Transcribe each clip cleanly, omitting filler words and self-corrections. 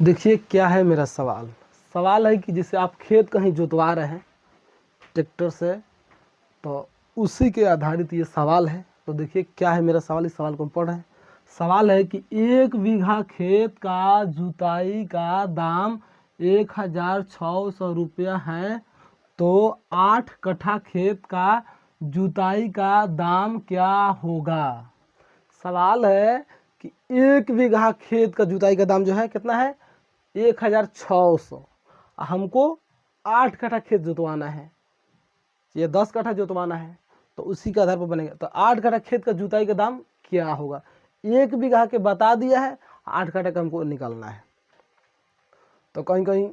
देखिए क्या है मेरा सवाल है कि जैसे आप खेत कहीं जोतवा रहे हैं ट्रैक्टर से, तो उसी के आधारित ये सवाल है। तो देखिए क्या है मेरा सवाल, इस सवाल को हम पढ़ रहे हैं। सवाल है कि 1 बीघा खेत का जुताई का दाम 1600 रुपया है, तो 8 कट्ठा खेत का जुताई का दाम क्या होगा। सवाल है कि 1 बीघा खेत का जुताई का दाम जो है कितना है, 1600। हमको 8 कट्ठा खेत जोतवाना है, ये 10 कट्ठा जोतवाना है, तो उसी के आधार पर बनेगा। तो 8 कट्ठा खेत का जुताई का दाम क्या होगा। 1 बीघा के बता दिया है, 8 कट्ठा का हमको निकालना है। तो कहीं कहीं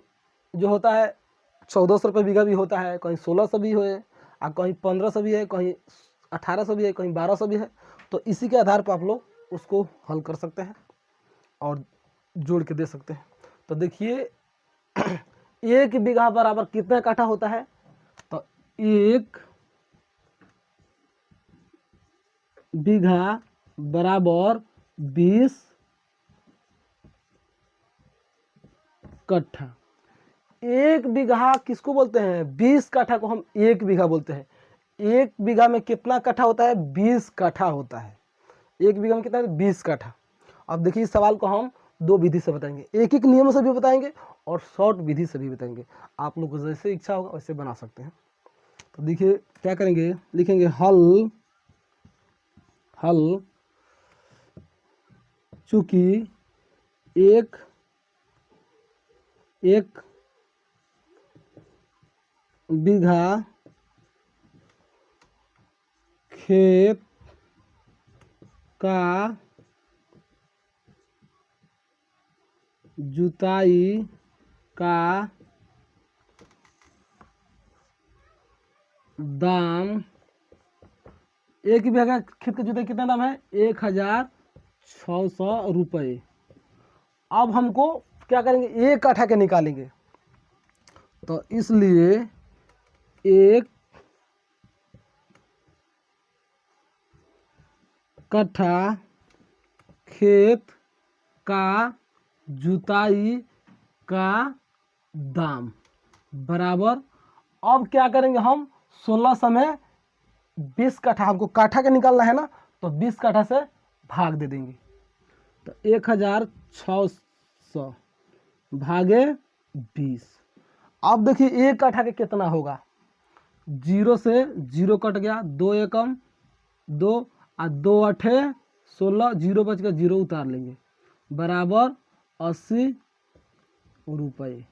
जो होता है 1400 रुपये बीघा भी होता है, कहीं 1600 भी है, और कहीं 1500 भी है, कहीं 1800 भी है, कहीं 1200 भी है। तो इसी के आधार पर आप लोग उसको हल कर सकते हैं और जोड़ के दे सकते हैं। तो देखिए 1 बीघा बराबर कितना काठा होता है, तो 1 बीघा बराबर 20 कट्ठा। 1 बीघा किसको बोलते हैं, 20 कट्ठा को हम 1 बीघा बोलते हैं। 1 बीघा में कितना कट्ठा होता है, 20 कट्ठा होता है। 1 बीघा में कितना है, 20 कट्ठा। अब देखिए इस सवाल को हम 2 विधि से बताएंगे, एक एक नियम से भी बताएंगे और शॉर्ट विधि से भी बताएंगे। आप लोग को जैसे इच्छा होगा वैसे बना सकते हैं। तो देखिए क्या करेंगे, लिखेंगे हल चूंकि एक बीघा खेत का जुताई का दाम, 1 बीघा खेत का जुताई कितना दाम है, 1600 रुपये। अब हमको क्या करेंगे, 1 कट्ठा के निकालेंगे। तो इसलिए 1 कट्ठा खेत का जुताई का दाम बराबर, अब क्या करेंगे हम 1600 में 20 कट्ठा, हमको काठा का निकालना है ना, तो 20 कट्ठा से भाग दे देंगे। तो 1600 भागे 20। अब देखिए 1 कट्ठा के कितना होगा, 0 से 0 कट गया, 2 एकम 2 और 2 अठे 16, 0 बच गया, 0 उतार लेंगे, बराबर 80 रुपये।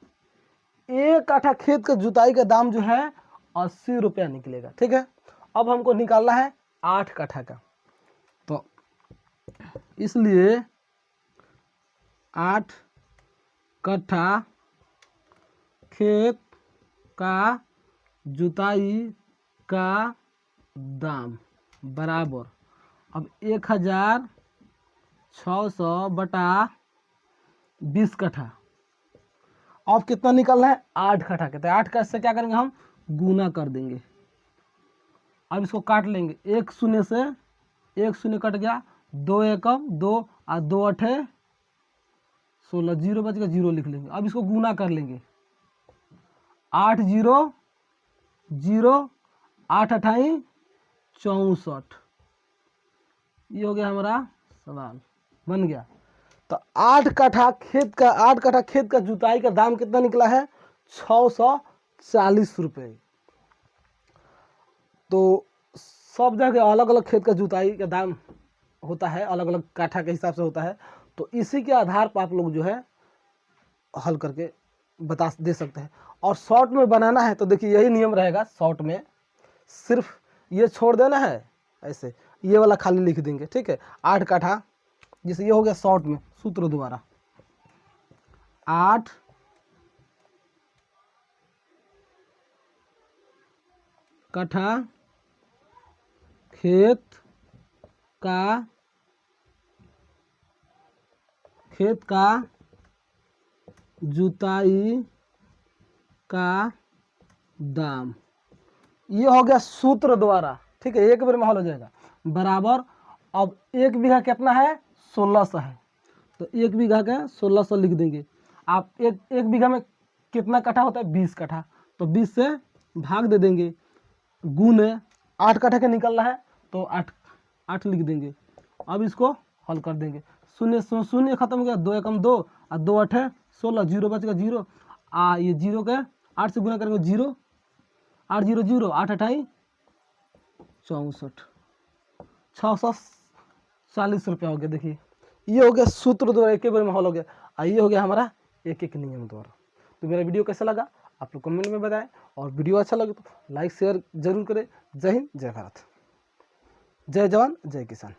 1 कट्ठा खेत का जुताई का दाम जो है 80 रुपया निकलेगा। ठीक है, अब हमको निकालना है 8 कट्ठा का, तो इसलिए 8 कट्ठा खेत का जुताई का दाम बराबर, अब 1600 बटा 20 कट्ठा। अब कितना निकलना है, 8 कट्ठा के, तो 8 कट्ठा से क्या करेंगे हम, गुना कर देंगे। अब इसको काट लेंगे, 1 शून्य से 1 शून्य कट गया, 2 एकम 2 और 2 अठे 16, 0 बच गया, 0 लिख लेंगे। अब इसको गुना कर लेंगे, 8 0 0, 8 अठाई 64। ये हो गया हमारा सवाल, बन गया। तो 8 कट्ठा खेत का जुताई का दाम कितना निकला है, 640 रुपये। तो सब जगह अलग अलग खेत का जुताई का दाम होता है, अलग अलग काठा के हिसाब से होता है। तो इसी के आधार पर आप लोग जो है हल करके बता दे सकते हैं। और शॉर्ट में बनाना है तो देखिए यही नियम रहेगा, शॉर्ट में सिर्फ ये छोड़ देना है, ऐसे ये वाला खाली लिख देंगे। ठीक है, 8 कट्ठा, जैसे ये हो गया शॉर्ट में सूत्र द्वारा, 8 कट्ठा खेत का जुताई का दाम, ये हो गया सूत्र द्वारा। ठीक है, एक बार में हल हो जाएगा, बराबर। अब 1 बीघा कितना है, 1600 है, तो 1 बीघा का 1600 लिख देंगे। आप एक बीघा में कितना कट्ठा होता है? 20 कट्ठा। तो 20 से भाग दे देंगे, गुण 8 कट्ठा का निकल रहा है तो 8 लिख देंगे। अब इसको हल कर देंगे, शून्य शून्य खत्म हो गया, 2 एकम 2 और 2 8 16, जीरो बचेगा 0। ये 0 के 8 से गुना करेंगे 0, 8 0 0, 8 8 64, 640 रुपया हो गया। देखिए ये हो गया सूत्र द्वारा, एक बार में हल हो गया। ये हो गया हमारा एक एक नियम द्वारा। तो मेरा वीडियो कैसा लगा आप लोग कमेंट में बताएं, और वीडियो अच्छा लगे तो लाइक शेयर जरूर करें। जय हिंद, जय भारत, जय जवान, जय किसान।